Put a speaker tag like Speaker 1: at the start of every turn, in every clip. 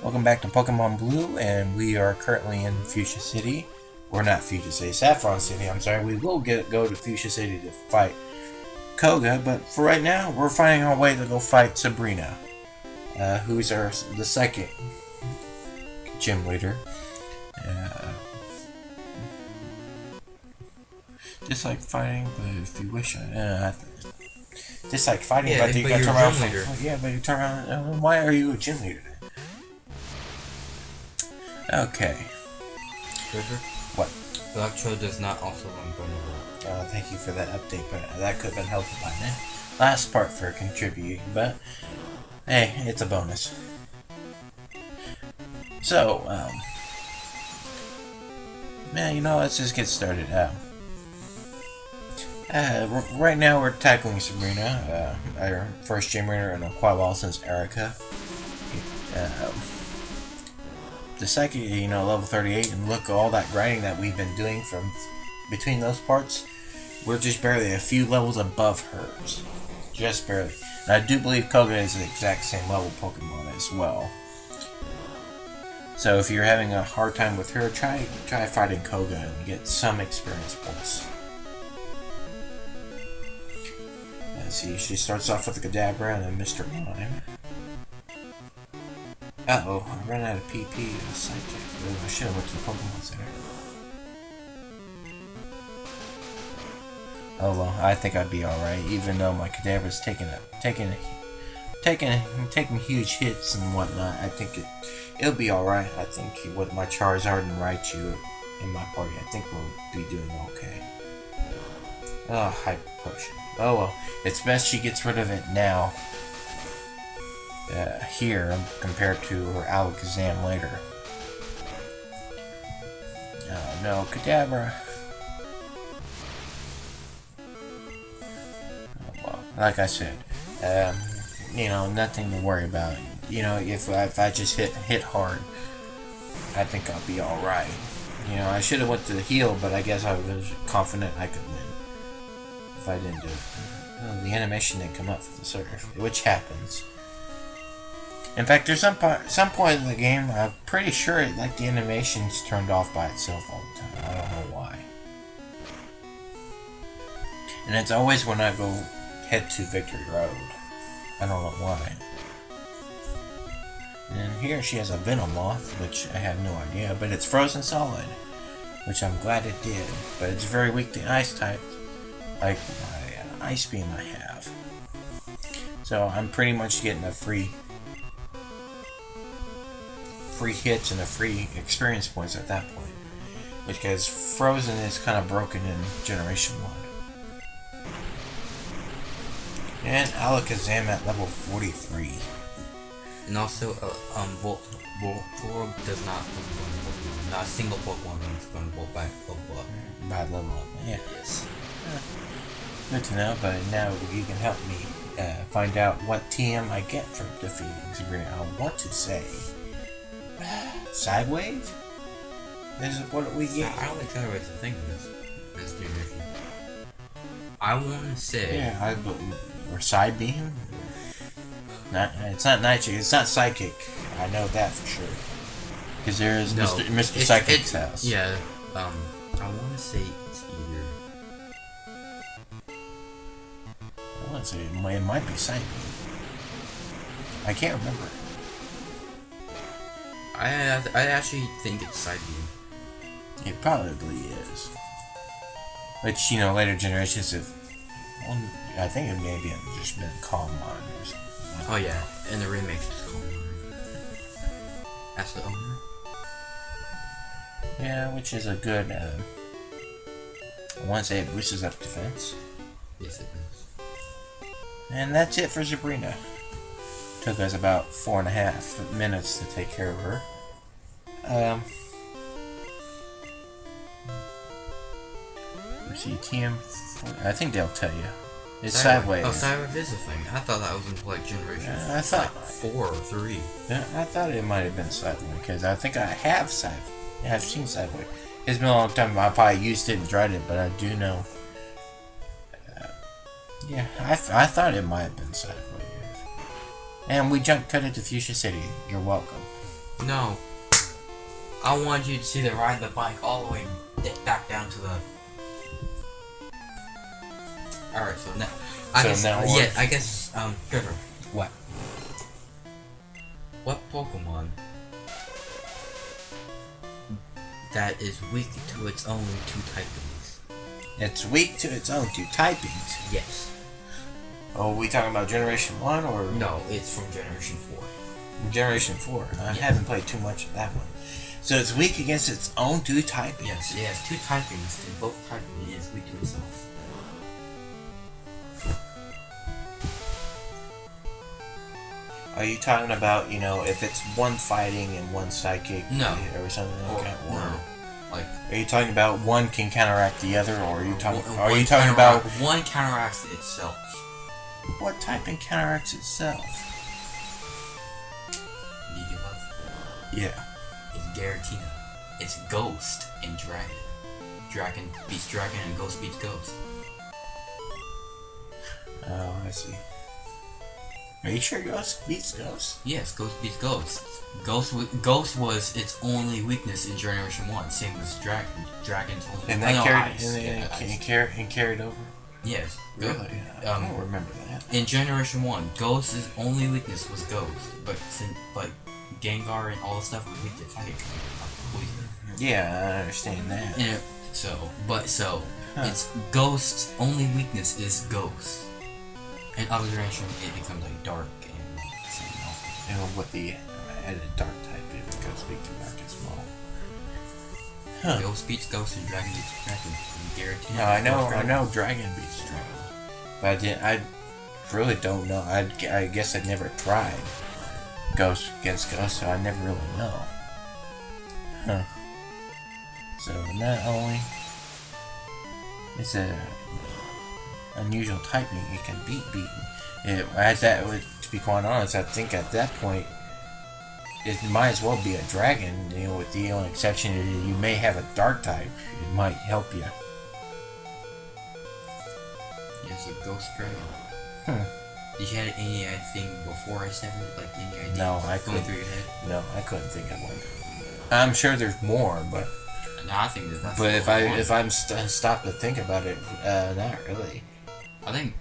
Speaker 1: Welcome back to Pokemon Blue, and we are currently in Fuchsia City. Or not Fuchsia City, Saffron City, I'm sorry. We will go to Fuchsia City to fight Koga, but for right now, we're finding our way to go fight Sabrina, who's the second gym leader. Just like fighting, but if you wish, just like fighting,
Speaker 2: yeah,
Speaker 1: but you gotta turn around. Yeah, but you turn around. Why are you a gym leader then? Okay.
Speaker 2: Treasure?
Speaker 1: What?
Speaker 2: Electro does not also run Thunderbolt.
Speaker 1: Thank you for that update, but that could have been helpful by now. Last part for contributing, but hey, it's a bonus. So, man, let's just get started. Right now we're tackling Sabrina, our first gym leader in quite a while since Erica. The second, level 38, and look at all that grinding that we've been doing from between those parts. We're just barely a few levels above hers. Just barely. And I do believe Koga is the exact same level Pokemon as well. So if you're having a hard time with her, try fighting Koga and get some experience points. Let's see, she starts off with a Kadabra and then Mr. Mime. Uh-oh, I ran out of PP and Psychic. I should have went to the Pokemon Center. Oh well, I think I'd be alright, even though my Kadabra's taking huge hits and whatnot. I think it'll be alright. I think with my Charizard and Raichu in my party, I think we'll be doing okay. Oh, Hyper Potion. Oh well, it's best she gets rid of it now. Here, compared to her Alakazam later. Oh no, Kadabra. Oh, well, like I said, nothing to worry about. If I just hit hard, I think I'll be alright. I should have went to the heal, but I guess I was confident I could win if I didn't do it. Oh, the animation didn't come up for the surf, which happens. In fact, there's some point in the game, I'm pretty sure the animation's turned off by itself all the time. I don't know why. And it's always when I go head to Victory Road. I don't know why. And here she has a Venomoth, which I have no idea, but it's frozen solid, which I'm glad it did. But it's very weak to ice type, like my Ice Beam I have. So I'm pretty much getting a free hits and a free experience points at that point, because Frozen is kind of broken in Generation 1. And Alakazam at level 43.
Speaker 2: And also, Voltorb does not run Thunderbolt. Not a single Pokemon runs Thunderbolt by level up.
Speaker 1: By level up, yeah.
Speaker 2: Yes.
Speaker 1: Good to know, but now you can help me find out what TM I get from defeating Sabrina. I want to say Sidewave? This is what we get.
Speaker 2: I don't think Sidewave's a thing in this generation. I want to say...
Speaker 1: Yeah, or Side Beam? It's not Nightshade, it's not Psychic. I know that for sure. Because there is Mr. Psychic's house.
Speaker 2: Yeah, I want to say it's either...
Speaker 1: I want to say it might be Side Beam. I can't remember.
Speaker 2: I actually think it's Side Beam.
Speaker 1: It probably is. Which, later generations have... Well, I think it maybe have just been Calm Mind or something.
Speaker 2: Oh yeah, and the remake is Calm Mind. That's the owner?
Speaker 1: Yeah, which is a good... I want to say it boosts up defense.
Speaker 2: Yes, it does.
Speaker 1: And that's it for Sabrina. Took us about 4.5 minutes to take care of her. Let's see, TM. I think they'll tell you. It's Sidewave.
Speaker 2: Oh, Sidewave is a thing. I thought that was in like Generation.
Speaker 1: I thought
Speaker 2: 4 or 3.
Speaker 1: Yeah, I thought it might have been Sidewave because I think I have Sidewave. Yeah, I've seen Sidewave. It's been a long time. I probably used it and tried it, but I do know. Yeah, I thought it might have been Sidewave. And we jump cut into Fuchsia City. You're welcome.
Speaker 2: No. I want you to ride the bike all the way back down to the. Alright, so now. I guess, Trevor.
Speaker 1: What?
Speaker 2: What Pokemon that is weak to its own two typings?
Speaker 1: It's weak to its own two typings.
Speaker 2: Yes.
Speaker 1: Oh, we talking about Generation 1 or
Speaker 2: No, it's from Generation 4.
Speaker 1: Generation 4? I haven't played too much of that one. So it's weak against its own two typings.
Speaker 2: Yes, it has two typings, and both typings is weak to itself.
Speaker 1: Are you talking about, if it's one fighting and one psychic?
Speaker 2: No.
Speaker 1: Or something like that?
Speaker 2: No. Like,
Speaker 1: are you talking about one can counteract the other, or are you talking?
Speaker 2: about one counteracts itself?
Speaker 1: What typing counteracts itself?
Speaker 2: You give up?
Speaker 1: Yeah.
Speaker 2: It's Garatina. It's Ghost and Dragon. Dragon beats Dragon and Ghost beats Ghost.
Speaker 1: Oh, I see. Are you sure Ghost beats Ghost?
Speaker 2: Yes, Ghost beats Ghost. Ghost was its only weakness in Generation 1, same as Dragon. Dragon's only
Speaker 1: and that carried over?
Speaker 2: Yes.
Speaker 1: Really? I don't remember that.
Speaker 2: In Generation 1, Ghost's only weakness was Ghost, but Gengar and all the stuff was weak to Psychic, Poison.
Speaker 1: Yeah, I understand that.
Speaker 2: And it's Ghost's only weakness is Ghost. In other generation, it becomes like dark and something else.
Speaker 1: And with the added dark type, it becomes weak to dark as well. Huh.
Speaker 2: Ghost beats Ghost and Dragon beats Dragon.
Speaker 1: No, I know Dragon beats Dragon, but I really don't know. I guess I've never tried Ghost against Ghost, so I never really know. Huh. So not only it's a unusual typing, it can beat beaten. To be quite honest, I think at that point it might as well be a dragon. With the only exception is you may have a dark type. It might help you.
Speaker 2: It's a Ghost Dragon. Did you have anything before I said it? Like any idea?
Speaker 1: No, I
Speaker 2: going
Speaker 1: couldn't.
Speaker 2: through your head?
Speaker 1: No, I couldn't think of one. I'm sure there's more, but.
Speaker 2: No, I think that's.
Speaker 1: But if I'm stopped to think about it, not really.
Speaker 2: I think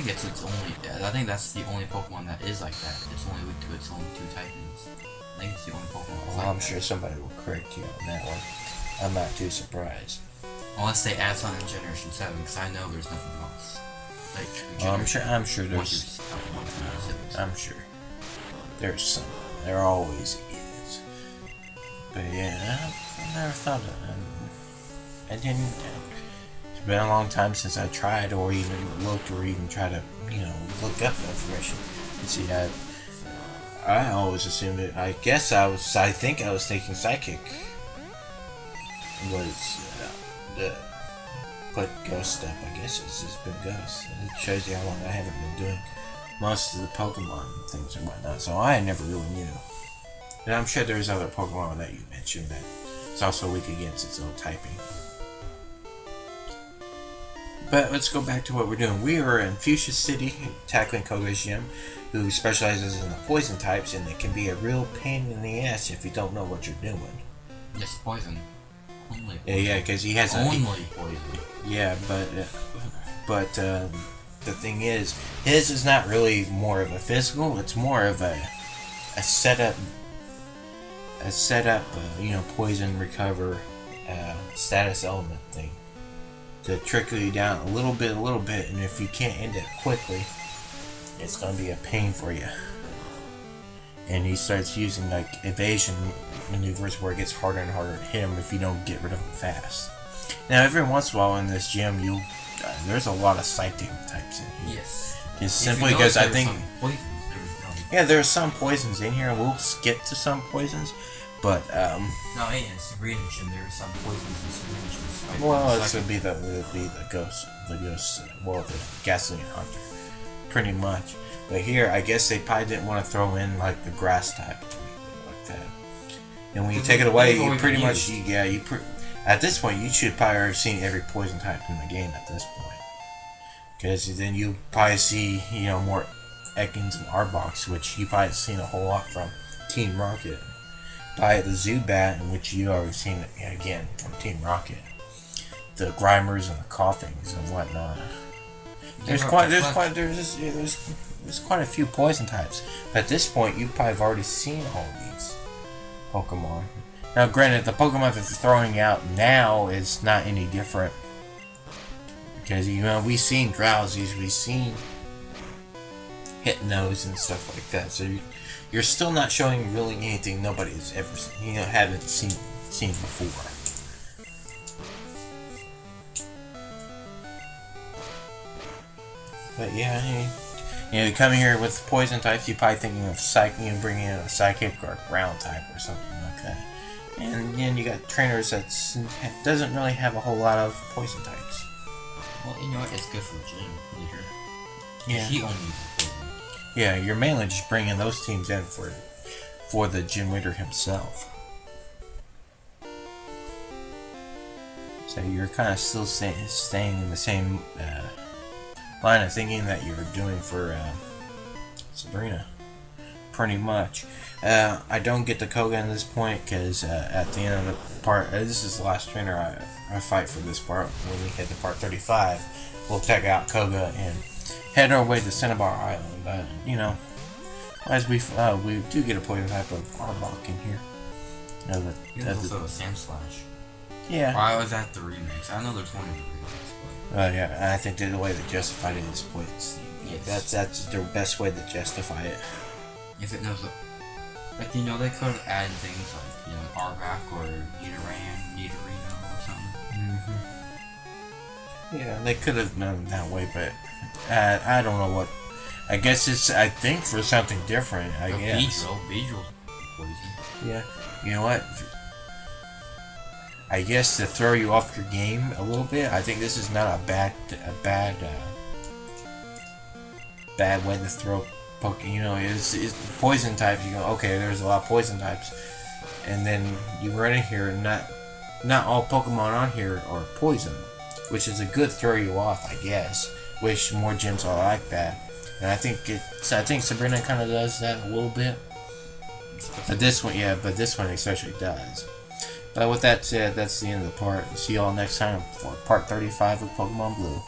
Speaker 2: it's its only. I think that's the only Pokemon that is like that. It's only weak to its own two typings. I think it's the only Pokemon.
Speaker 1: Well,
Speaker 2: like
Speaker 1: I'm sure somebody will correct you on that one. I'm not too surprised.
Speaker 2: Unless they add something in Generation 7, because I know there's nothing else. Like.
Speaker 1: I'm sure there's. I'm sure there's some. There always is. But yeah, I never thought of it. I didn't. It's been a long time since I tried or even looked or even tried to, look up the information. You see, I always assumed it. I think I was thinking Psychic was the put Ghost up. I guess it's just been Ghost. It shows you how long I haven't been doing most of the Pokemon things and whatnot. So I never really knew. And I'm sure there's other Pokemon that you mentioned that it's also weak against its own typing. But let's go back to what we're doing. We are in Fuchsia City, tackling Koga's gym, who specializes in the poison types, and it can be a real pain in the ass if you don't know what you're doing.
Speaker 2: Yes, poison. Only poison.
Speaker 1: Yeah, because he has
Speaker 2: only poison.
Speaker 1: Yeah, but the thing is, his is not really more of a physical. It's more of a setup. Poison recover status element thing to trickle you down a little bit, and if you can't end it quickly, it's gonna be a pain for you. And he starts using like evasion maneuvers where it gets harder and harder to hit him if you don't get rid of him fast. Now, every once in a while in this gym, there's a lot of psychic types in here.
Speaker 2: Yes.
Speaker 1: It's simply because I think.
Speaker 2: Yeah,
Speaker 1: there's some poisons in here. We'll skip to some poisons, but
Speaker 2: No, it's the Green Gym. There are some poisons and some Green Gyms.
Speaker 1: well, this would be the ghost, the Gasoline Hunter, pretty much. But here, I guess they probably didn't want to throw in like the grass type like that. And when you take it away, you pretty much at this point you should probably have seen every poison type in the game at this point, because then you probably see more Ekans and Arboks, which you probably seen a whole lot from Team Rocket. by the Zubat, in which you already seen it again from Team Rocket. The Grimers and the Coughings and whatnot. There's quite a few poison types, but at this point you probably have already seen all of these Pokemon. Now, granted, the Pokemon that they're throwing out now is not any different because we've seen Drowsies, we've seen Hypnos and stuff like that. So you're still not showing really anything nobody's ever haven't seen before. But yeah, you come here with poison types, you're probably thinking of bringing in a Psychic or a Ground type or something like that. And then you got trainers that doesn't really have a whole lot of poison types.
Speaker 2: Well, you know what? It's good for Gym Leader.
Speaker 1: Yeah.
Speaker 2: He only uses poison.
Speaker 1: Yeah, you're mainly just bringing those teams in for the Gym Leader himself. So you're kind of still staying in the same line of thinking that you were doing for Sabrina, pretty much. I don't get the Koga in this point because at the end of the part, this is the last trainer I fight for this part. When we hit the part 35, we'll check out Koga and head our way to Cinnabar Island. But as we do get a poison type of Arbok in here.
Speaker 2: There's also a Sandslash.
Speaker 1: Yeah.
Speaker 2: Why was that the remix? I know there's one in the remix.
Speaker 1: Yeah, I think the way they justified it is points. Yeah, that's their best way to justify it.
Speaker 2: If it knows, they could have added things like Arbok or Nidorino or something.
Speaker 1: Mm-hmm. Yeah, they could have done it that way, but I don't know what. I guess I think for something different. I guess.
Speaker 2: Beedrill's poison.
Speaker 1: Yeah. You know what? I guess to throw you off your game a little bit, I think this is not a bad way to throw Pokemon. It's poison types. You go, okay, there's a lot of poison types, and then you run in here, and not all Pokemon on here are poison, which is a good throw you off, I guess. Wish more gyms are like that, and I think Sabrina kind of does that a little bit. But this one especially does. But with that said, that's the end of the part. See y'all next time for part 35 of Pokemon Blue.